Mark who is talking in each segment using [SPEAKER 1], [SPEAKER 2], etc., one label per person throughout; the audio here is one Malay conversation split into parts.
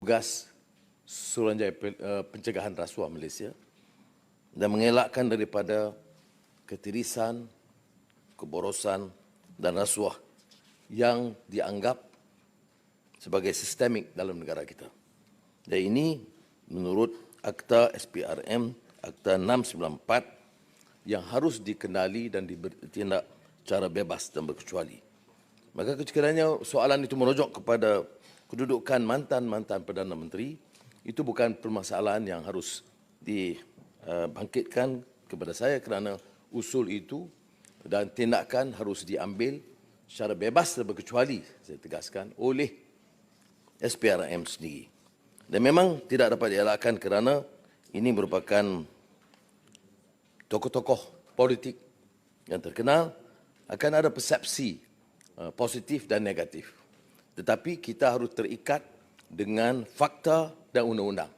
[SPEAKER 1] tugas Suruhanjaya Pencegahan Rasuah Malaysia dan mengelakkan daripada ketirisan, keborosan dan rasuah yang dianggap sebagai sistemik dalam negara kita. Dan ini menurut Akta SPRM, Akta 694 yang harus dikenali dan ditindak secara bebas dan berkecuali. Maka sekiranya soalan itu merujuk kepada kedudukan mantan-mantan Perdana Menteri, itu bukan permasalahan yang harus dibangkitkan kepada saya kerana usul itu dan tindakan harus diambil secara bebas dan berkecuali, saya tegaskan, oleh SPRM sendiri. Dan memang tidak dapat dielakkan kerana ini merupakan tokoh-tokoh politik yang terkenal, akan ada persepsi positif dan negatif. Tetapi kita harus terikat dengan fakta dan undang-undang.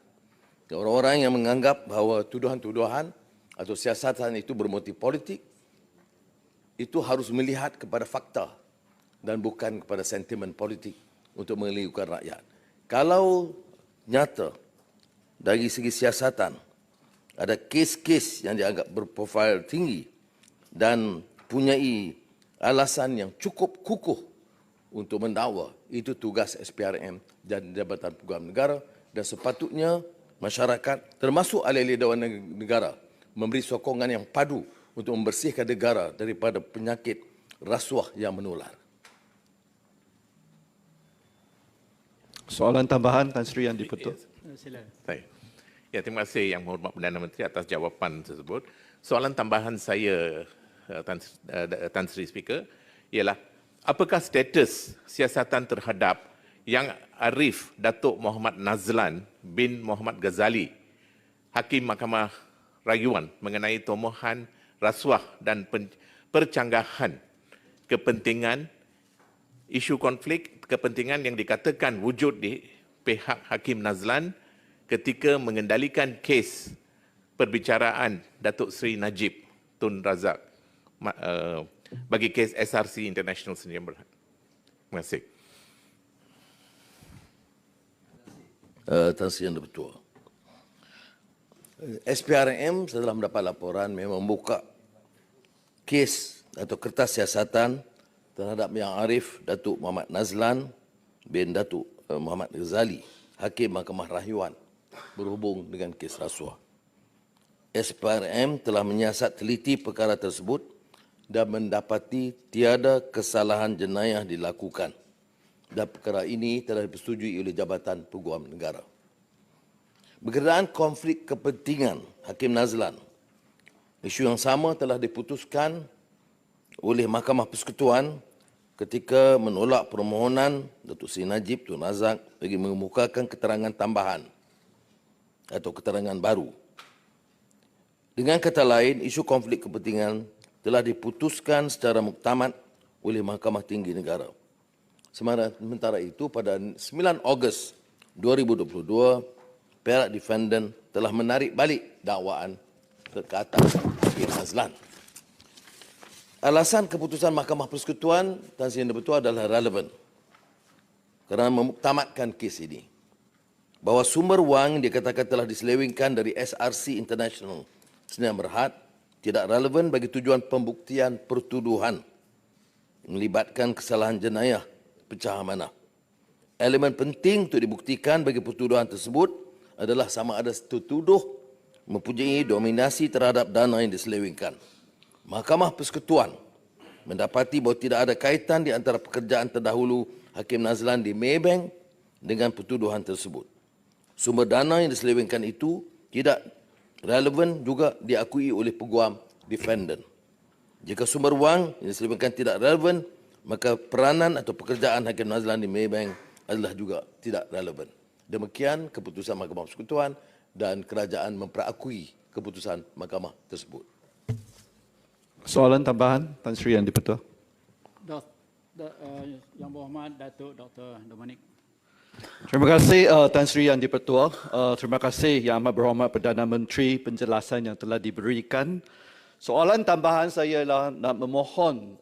[SPEAKER 1] Orang-orang yang menganggap bahawa tuduhan-tuduhan atau siasatan itu bermotif politik, itu harus melihat kepada fakta dan bukan kepada sentimen politik untuk mengelilingkan rakyat. Kalau nyata dari segi siasatan ada kes-kes yang dianggap berprofil tinggi dan punyai alasan yang cukup kukuh untuk mendakwa, itu tugas SPRM dan Jabatan Peguam Negara, dan sepatutnya masyarakat termasuk ahli-ahli Dewan Negara memberi sokongan yang padu untuk membersihkan negara daripada penyakit rasuah yang menular.
[SPEAKER 2] Soalan tambahan Tan Sri Yang di-Pertua.
[SPEAKER 3] Silakan. Ya, terima kasih Yang Berhormat Perdana Menteri atas jawapan tersebut. Soalan tambahan saya, Tan Sri Speaker, ialah apakah status siasatan terhadap Yang Arif Datuk Muhammad Nazlan bin Muhammad Ghazali, Hakim Mahkamah Rayuan mengenai tomohan rasuah dan percanggahan kepentingan, isu konflik kepentingan yang dikatakan wujud di pihak Hakim Nazlan ketika mengendalikan kes perbicaraan Datuk Seri Najib Tun Razak bagi kes SRC International Sdn Bhd. Terima kasih.
[SPEAKER 1] Tan Sri Yang di-Pertua. SPRM setelah mendapat laporan memang membuka kes atau kertas siasatan terhadap Yang Arif Datuk Muhammad Nazlan bin Datuk Muhammad Ghazali, Hakim Mahkamah Rayuan, berhubung dengan kes rasuah. SPRM telah menyiasat teliti perkara tersebut dan mendapati tiada kesalahan jenayah dilakukan, dan perkara ini telah dipersetujui oleh Jabatan Peguam Negara. Berkenaan konflik kepentingan Hakim Nazlan, isu yang sama telah diputuskan oleh Mahkamah Persekutuan ketika menolak permohonan Datuk Seri Najib Tun Razak bagi mengemukakan keterangan tambahan atau keterangan baru. Dengan kata lain, isu konflik kepentingan telah diputuskan secara muktamad oleh Mahkamah Tinggi Negara. Sementara itu, pada 9 Ogos 2022, pihak defendant telah menarik balik dakwaan ke atas Hakim Nazlan. Alasan keputusan Mahkamah Persekutuan Tan Sri Yang di-Pertua adalah relevan kerana memuktamadkan kes ini, bahawa sumber wang yang dikatakan telah diselewengkan dari SRC International Sdn Bhd tidak relevan bagi tujuan pembuktian pertuduhan melibatkan kesalahan jenayah pecah amanah. Elemen penting untuk dibuktikan bagi pertuduhan tersebut adalah sama ada tertuduh mempunyai dominasi terhadap dana yang diselewengkan. Mahkamah Persekutuan mendapati bahawa tidak ada kaitan di antara pekerjaan terdahulu Hakim Nazlan di Maybank dengan pertuduhan tersebut. Sumber dana yang diselewengkan itu tidak relevan juga diakui oleh peguam defendant. Jika sumber wang yang diselewengkan tidak relevan, maka peranan atau pekerjaan Hakim Nazlan di Maybank adalah juga tidak relevan. Demikian keputusan Mahkamah Persekutuan dan kerajaan memperakui keputusan mahkamah tersebut.
[SPEAKER 2] Soalan tambahan Tan Sri Yang di-Pertua.
[SPEAKER 4] Yang Berhormat Datuk Dr. Dominic.
[SPEAKER 2] Terima kasih Tan Sri Yang di-Pertua. Terima kasih Yang Amat Berhormat Perdana Menteri penjelasan yang telah diberikan. Soalan tambahan saya ialah nak memohon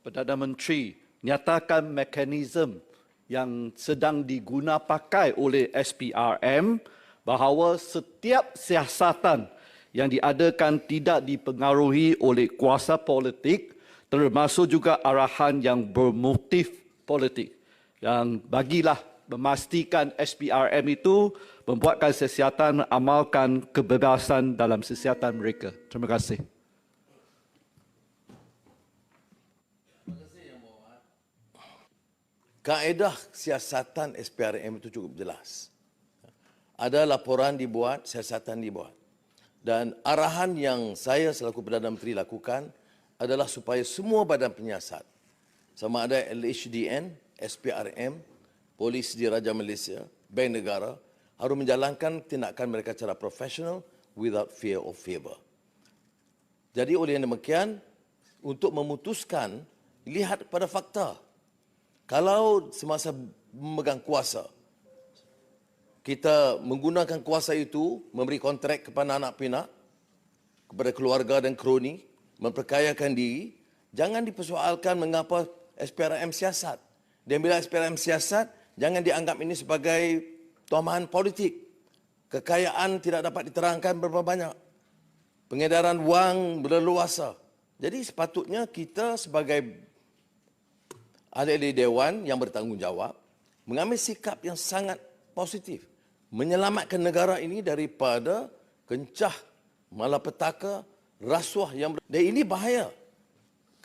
[SPEAKER 2] Perdana Menteri nyatakan mekanisme yang sedang digunapakai oleh SPRM bahawa setiap siasatan yang diadakan tidak dipengaruhi oleh kuasa politik termasuk juga arahan yang bermotif politik. Dan bagilah memastikan SPRM itu membuatkan siasatan mengamalkan kebebasan dalam siasatan mereka. Terima kasih.
[SPEAKER 1] Kaedah siasatan SPRM itu cukup jelas. Ada laporan dibuat, siasatan dibuat. Dan arahan yang saya selaku Perdana Menteri lakukan adalah supaya semua badan penyiasat, sama ada LHDN, SPRM, Polis Diraja Malaysia, Bank Negara, harus menjalankan tindakan mereka secara profesional without fear of favor. Jadi oleh yang demikian, untuk memutuskan, lihat pada fakta. Kalau semasa memegang kuasa, kita menggunakan kuasa itu, memberi kontrak kepada anak pinak, kepada keluarga dan kroni, memperkayakan diri, jangan dipersoalkan mengapa SPRM siasat. Dan bila SPRM siasat, jangan dianggap ini sebagai tomahan politik. Kekayaan tidak dapat diterangkan berapa banyak. Pengedaran wang berleluasa. Jadi sepatutnya kita sebagai ahli dewan yang bertanggungjawab mengambil sikap yang sangat positif, menyelamatkan negara ini daripada kencah, malapetaka, rasuah yang dan ini bahaya.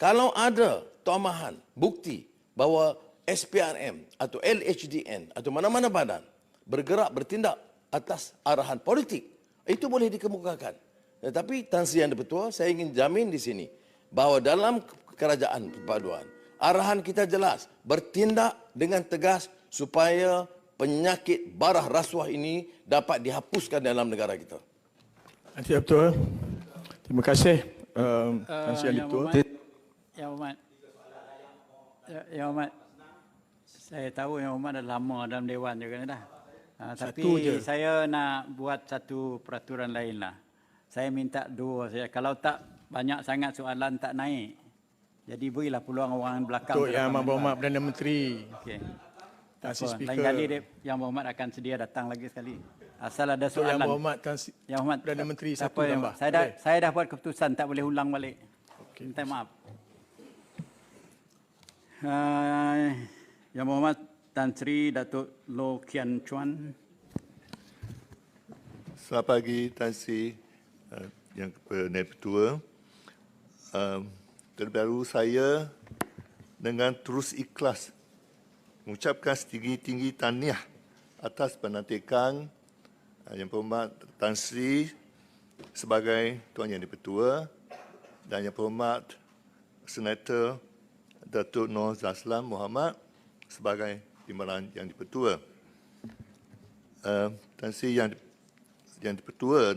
[SPEAKER 1] Kalau ada tomahan, bukti bahawa SPRM atau LHDN atau mana-mana badan bergerak bertindak atas arahan politik, itu boleh dikemukakan. Tetapi Tan Sri Yang Di-Pertua, saya ingin jamin di sini bahawa dalam kerajaan perpaduan, arahan kita jelas, bertindak dengan tegas supaya penyakit barah rasuah ini dapat dihapuskan dalam negara kita.
[SPEAKER 5] Terima kasih, Betul. Terima kasih, Tan Sri Yang Di-Pertua.
[SPEAKER 4] Yang Hormat. Yang Hormat. Saya tahu Yang Hormat dah lama dalam Dewan juga dah. Tapi saya nak buat satu peraturan lain lah. Saya minta dua saja. Kalau tak banyak sangat soalan tak naik. Jadi berilah peluang orang belakang.
[SPEAKER 5] Untuk Yang Berhormat Perdana Menteri.
[SPEAKER 4] Okey.
[SPEAKER 5] Tan Sri Speaker.
[SPEAKER 4] Lain kali Yang Berhormat akan sedia datang lagi sekali. Asal ada
[SPEAKER 5] Untuk
[SPEAKER 4] soalan.
[SPEAKER 5] Yang Berhormat Tan Sri
[SPEAKER 4] Yang Hormat,
[SPEAKER 5] Perdana Menteri
[SPEAKER 4] tak
[SPEAKER 5] satu
[SPEAKER 4] apa,
[SPEAKER 5] tambah.
[SPEAKER 4] saya dah buat keputusan, tak boleh ulang balik. Minta maaf. Yang Berhormat Tan Sri Datuk Loh Kian Chuan.
[SPEAKER 6] Selamat pagi Tan Sri Yang Ketua. Terbaru saya dengan terus ikhlas mengucapkan setinggi-tinggi tahniah atas pelantikan Yang Berhormat Tan Sri sebagai Tuan Yang Di-Pertua dan Yang Berhormat Senator Datuk Nur Zaslan Mohamad sebagai Timbalan Yang Di-Pertua. Tan Sri Yang Di-Pertua,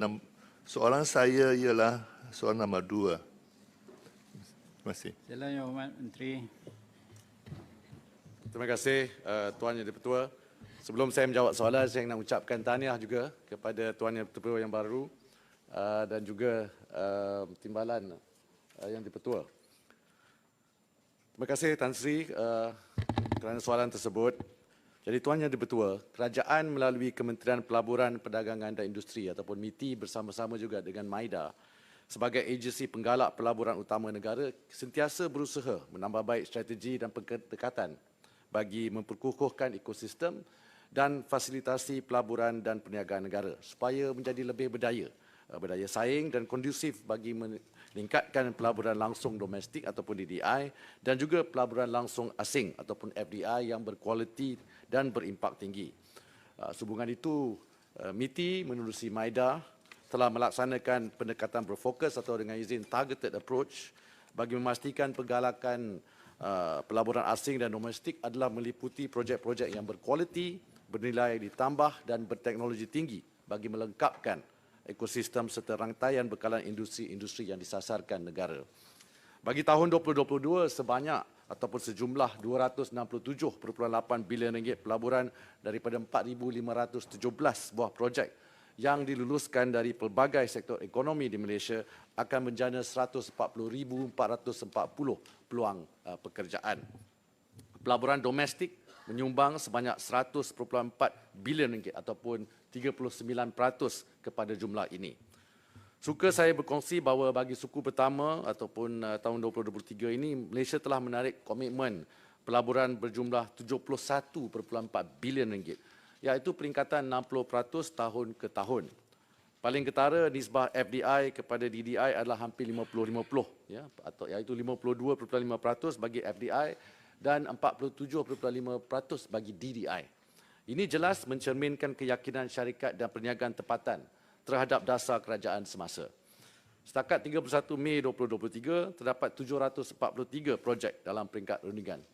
[SPEAKER 6] soalan saya ialah soalan nombor 2. Terima kasih.
[SPEAKER 4] Sila Yang Hormat Menteri.
[SPEAKER 2] Terima kasih Tuan Yang Di-Pertua. Sebelum saya menjawab soalan, saya nak ucapkan tahniah juga kepada Tuan Yang Di-Pertua yang baru dan juga Timbalan Yang Di-Pertua. Terima kasih Tan Sri kerana soalan tersebut. Jadi Tuan Yang Di-Pertua, kerajaan melalui Kementerian Pelaburan, Perdagangan dan Industri ataupun MITI bersama-sama juga dengan MIDA sebagai agensi penggalak pelaburan utama negara sentiasa berusaha menambah baik strategi dan pendekatan bagi memperkukuhkan ekosistem dan fasilitasi pelaburan dan perniagaan negara supaya menjadi lebih berdaya saing dan kondusif bagi meningkatkan pelaburan langsung domestik ataupun DDI dan juga pelaburan langsung asing ataupun FDI yang berkualiti dan berimpak tinggi. Sehubungan itu, MITI menerusi MIDA telah melaksanakan pendekatan berfokus atau dengan izin targeted approach bagi memastikan penggalakan pelaburan asing dan domestik adalah meliputi projek-projek yang berkualiti, bernilai ditambah dan berteknologi tinggi bagi melengkapkan ekosistem serta rangkaian bekalan industri-industri yang disasarkan negara. Bagi tahun 2022, sebanyak ataupun sejumlah 267.8 bilion ringgit pelaburan daripada 4,517 buah projek yang diluluskan dari pelbagai sektor ekonomi di Malaysia akan menjana 140,440 peluang pekerjaan. Pelaburan domestik menyumbang sebanyak 100.4 bilion ringgit ataupun 39% kepada jumlah ini. Suka saya berkongsi bahawa bagi suku pertama ataupun tahun 2023 ini, Malaysia telah menarik komitmen pelaburan berjumlah 71.4 bilion ringgit, iaitu peningkatan 60% tahun ke tahun. Paling ketara nisbah FDI kepada DDI adalah hampir 50-50, ya, atau iaitu 52.5% bagi FDI dan 47.5% bagi DDI. Ini jelas mencerminkan keyakinan syarikat dan perniagaan tempatan terhadap dasar kerajaan semasa. Setakat 31 Mei 2023, terdapat 743 projek dalam peringkat rundingan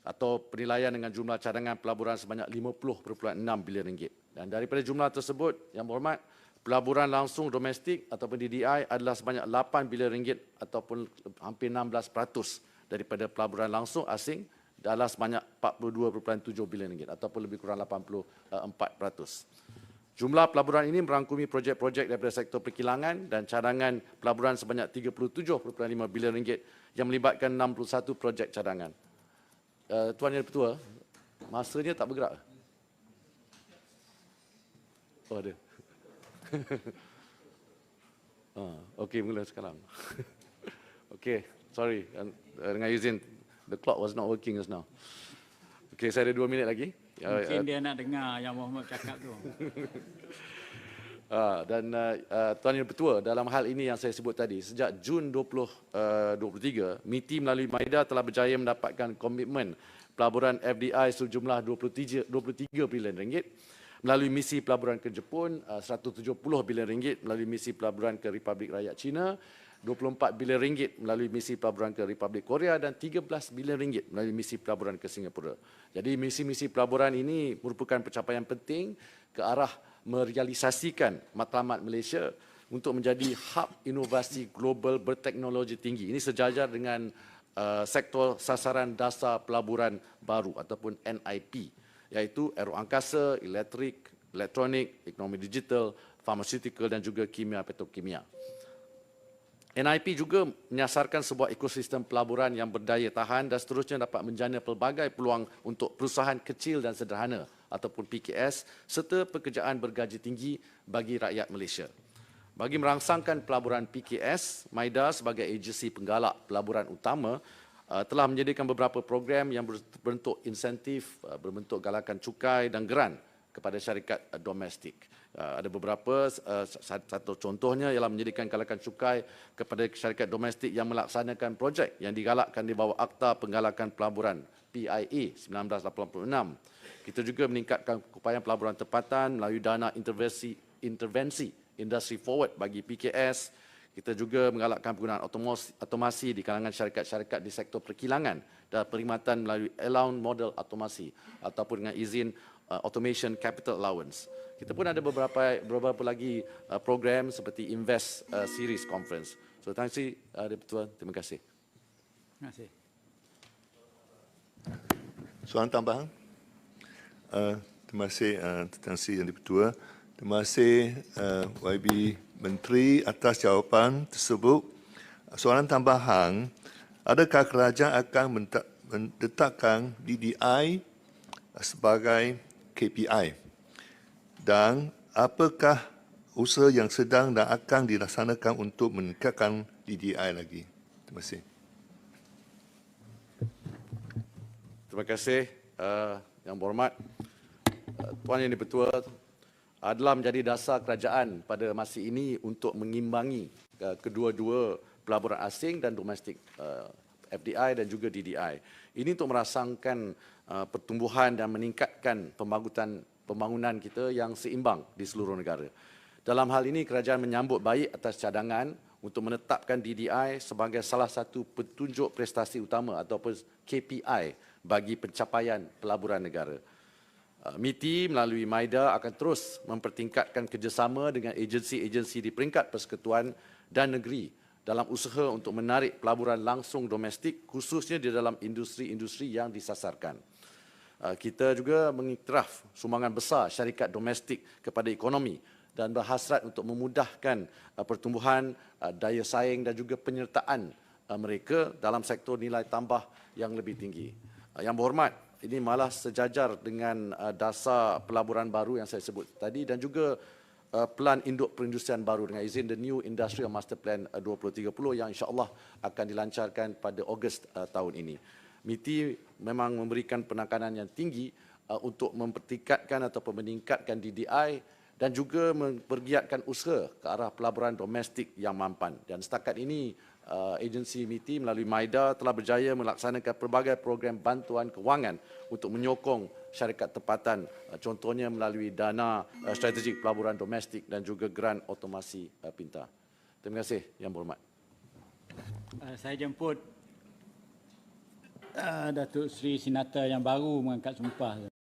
[SPEAKER 2] atau penilaian dengan jumlah cadangan pelaburan sebanyak 50.6 bilion ringgit. Dan daripada jumlah tersebut, yang berhormat, pelaburan langsung domestik ataupun DDI adalah sebanyak 8 bilion ringgit ataupun hampir 16% daripada pelaburan langsung asing adalah sebanyak 42.7 bilion ringgit ataupun lebih kurang 84%. Jumlah pelaburan ini merangkumi projek-projek daripada sektor perkilangan dan cadangan pelaburan sebanyak 37.5 bilion ringgit yang melibatkan 61 projek cadangan. Tuan Yang Dipertua, masanya tak bergerak? Oh, ada. Okey, mula sekarang. Okey, sorry. Dengan izin, the clock was not working just now. Okey, saya ada 2 minit lagi.
[SPEAKER 4] Mungkin dia nak dengar yang Muhammad cakap tu.
[SPEAKER 2] Tuan Yang Dipertua, dalam hal ini yang saya sebut tadi, sejak Jun 2023, MITI melalui MAIDA telah berjaya mendapatkan komitmen pelaburan FDI sejumlah 23 bilion ringgit, melalui misi pelaburan ke Jepun 170 bilion ringgit, melalui misi pelaburan ke Republik Rakyat China 24 bilion ringgit, melalui misi pelaburan ke Republik Korea dan 13 bilion ringgit melalui misi pelaburan ke Singapura. Jadi misi-misi pelaburan ini merupakan pencapaian penting ke arah merealisasikan matlamat Malaysia untuk menjadi hub inovasi global berteknologi tinggi. Ini sejajar dengan sektor sasaran dasar pelaburan baru ataupun NIP, iaitu aeroangkasa, elektrik, elektronik, ekonomi digital, pharmaceutical dan juga kimia petrokimia. NIP juga menyasarkan sebuah ekosistem pelaburan yang berdaya tahan dan seterusnya dapat menjana pelbagai peluang untuk perusahaan kecil dan sederhana ataupun PKS serta pekerjaan bergaji tinggi bagi rakyat Malaysia. Bagi merangsangkan pelaburan PKS, MAIDA sebagai agensi penggalak pelaburan utama telah menyediakan beberapa program yang berbentuk insentif, berbentuk galakan cukai dan geran kepada syarikat domestik. Ada beberapa, satu contohnya ialah menyediakan galakan cukai kepada syarikat domestik yang melaksanakan projek yang digalakkan di bawah Akta Penggalakan Pelaburan PIA 1986. Kita juga meningkatkan upaya pelaburan tempatan melalui dana intervensi industri forward bagi PKS. Kita juga menggalakkan penggunaan automasi di kalangan syarikat-syarikat di sektor perkilangan dan perkhidmatan melalui allowance model automasi ataupun dengan izin automation capital allowance. Kita pun ada beberapa lagi program seperti Invest Series Conference. So, terima kasih, Dipertua. Terima kasih.
[SPEAKER 4] Terima kasih.
[SPEAKER 6] Soalan tambahan? Terima kasih Tuan Sri Yang Dipertua. Terima kasih YB Menteri atas jawapan tersebut. Soalan tambahan, adakah kerajaan akan menetapkan DDI sebagai KPI? Dan apakah usaha yang sedang dan akan dilaksanakan untuk meningkatkan DDI lagi? Terima kasih.
[SPEAKER 2] Terima kasih Yang Berhormat. Tuan Yang Dipertua, adalah menjadi dasar kerajaan pada masa ini untuk mengimbangi kedua-dua pelaburan asing dan domestik, FDI dan juga DDI. Ini untuk merangsangkan pertumbuhan dan meningkatkan pembangunan kita yang seimbang di seluruh negara. Dalam hal ini, kerajaan menyambut baik atas cadangan untuk menetapkan DDI sebagai salah satu petunjuk prestasi utama ataupun KPI bagi pencapaian pelaburan negara. MITI melalui MAIDA akan terus mempertingkatkan kerjasama dengan agensi-agensi di peringkat persekutuan dan negeri dalam usaha untuk menarik pelaburan langsung domestik khususnya di dalam industri-industri yang disasarkan. Kita juga mengiktiraf sumbangan besar syarikat domestik kepada ekonomi dan berhasrat untuk memudahkan pertumbuhan, daya saing dan juga penyertaan mereka dalam sektor nilai tambah yang lebih tinggi. Yang Berhormat, ini malah sejajar dengan dasar pelaburan baru yang saya sebut tadi dan juga pelan induk perindustrian baru dengan izin the New Industrial Master Plan 2030 yang insya-Allah akan dilancarkan pada Ogos tahun ini. MITI memang memberikan penekanan yang tinggi untuk mempertingkatkan atau meningkatkan DDI dan juga mempergiatkan usaha ke arah pelaburan domestik yang mampan. Dan setakat ini, agensi MITI melalui MIDA telah berjaya melaksanakan pelbagai program bantuan kewangan untuk menyokong syarikat tempatan, contohnya melalui dana strategik pelaburan domestik dan juga grant otomasi pintar. Terima kasih, Yang Berhormat.
[SPEAKER 4] Saya jemput Datuk Seri Senator yang baru mengangkat sumpah.